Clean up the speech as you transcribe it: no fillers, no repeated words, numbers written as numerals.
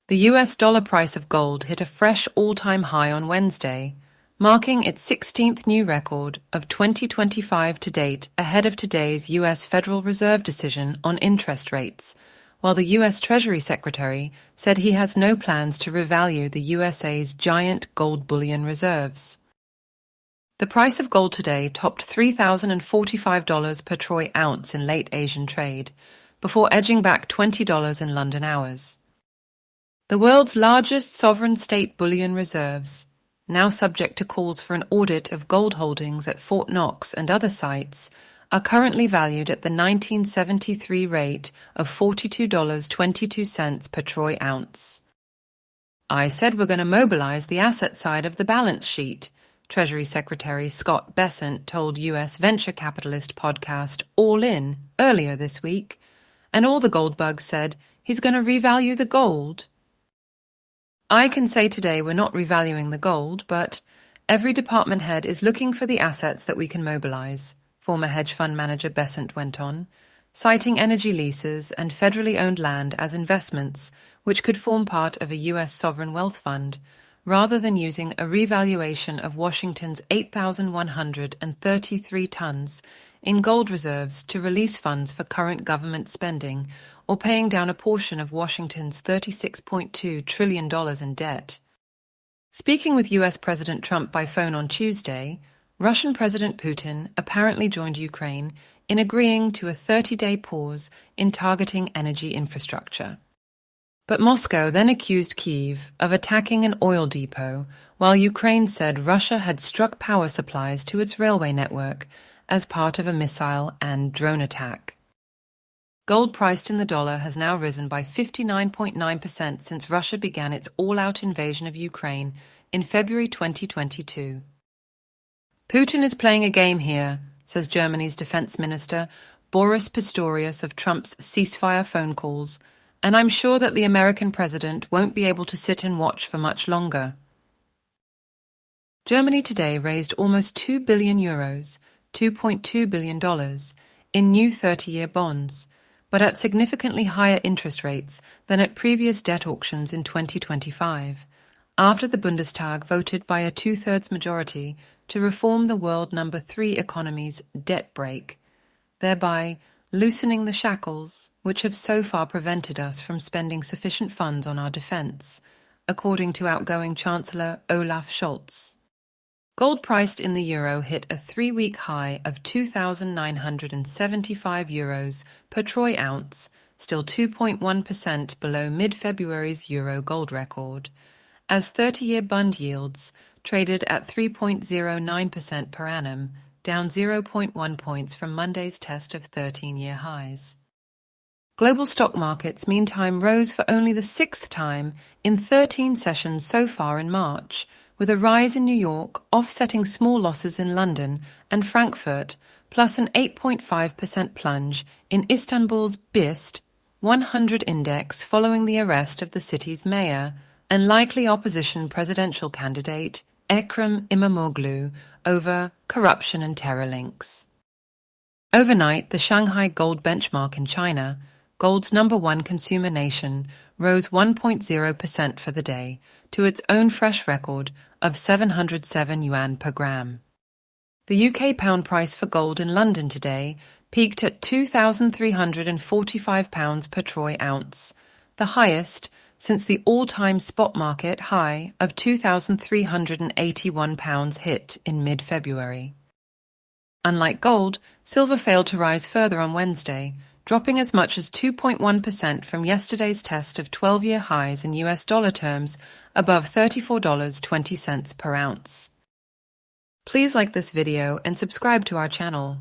The US dollar price of gold hit a fresh all-time high on Wednesday, marking its 16th new record of 2025 to date ahead of today's US Federal Reserve decision on interest rates, while the US Treasury Secretary said he has no plans to revalue the USA's giant gold bullion reserves. The price of gold today topped $3,045 per troy ounce in late Asian trade, before edging back $20 in London hours. The world's largest sovereign state bullion reserves, now subject to calls for an audit of gold holdings at Fort Knox and other sites, are currently valued at the 1973 rate of $42.22 per troy ounce. "I said we're going to mobilize the asset side of the balance sheet," Treasury Secretary Scott Bessent told U.S. venture capitalist podcast All In earlier this week, and all the gold bugs said he's going to revalue the gold. "I can say today we're not revaluing the gold, but every department head is looking for the assets that we can mobilize," former hedge fund manager Bessent went on, citing energy leases and federally owned land as investments which could form part of a U.S. sovereign wealth fund, rather than using a revaluation of Washington's 8,133 tons in gold reserves to release funds for current government spending or paying down a portion of Washington's $36.2 trillion in debt. Speaking with U.S. President Trump by phone on Tuesday, Russian President Putin apparently joined Ukraine in agreeing to a 30-day pause in targeting energy infrastructure. But Moscow then accused Kyiv of attacking an oil depot, while Ukraine said Russia had struck power supplies to its railway network as part of a missile and drone attack. Gold priced in the dollar has now risen by 59.9% since Russia began its all-out invasion of Ukraine in February 2022. "Putin is playing a game here," says Germany's defense minister Boris Pistorius of Trump's ceasefire phone calls, "and I'm sure that the American president won't be able to sit and watch for much longer." Germany today raised almost €2 billion, $2.2 billion, in new 30-year bonds, but at significantly higher interest rates than at previous debt auctions in 2025, after the Bundestag voted by a two-thirds majority to reform the world number 3 economy's debt brake, thereby loosening the shackles which have so far prevented us from spending sufficient funds on our defense, according to outgoing Chancellor Olaf Scholz. Gold priced in the euro hit a 3-week high of €2,975 per troy ounce, still 2.1% below mid-February's euro gold record, as 30-year bond yields traded at 3.09% per annum, down 0.1 points from Monday's test of 13-year highs. Global stock markets, meantime, rose for only the 6th time in 13 sessions so far in March, with a rise in New York offsetting small losses in London and Frankfurt, plus an 8.5% plunge in Istanbul's BIST 100 index following the arrest of the city's mayor and likely opposition presidential candidate Ekrem İmamoğlu over corruption and terror links. Overnight, the Shanghai gold benchmark in China, gold's number 1 consumer nation, rose 1.0% for the day to its own fresh record of 707 yuan per gram. The UK pound price for gold in London today peaked at £2,345 per troy ounce, the highest since the all-time spot market high of £2,381 hit in mid-February. Unlike gold, silver failed to rise further on Wednesday, dropping as much as 2.1% from yesterday's test of 12-year highs in US dollar terms above $34.20 per ounce. Please like this video and subscribe to our channel.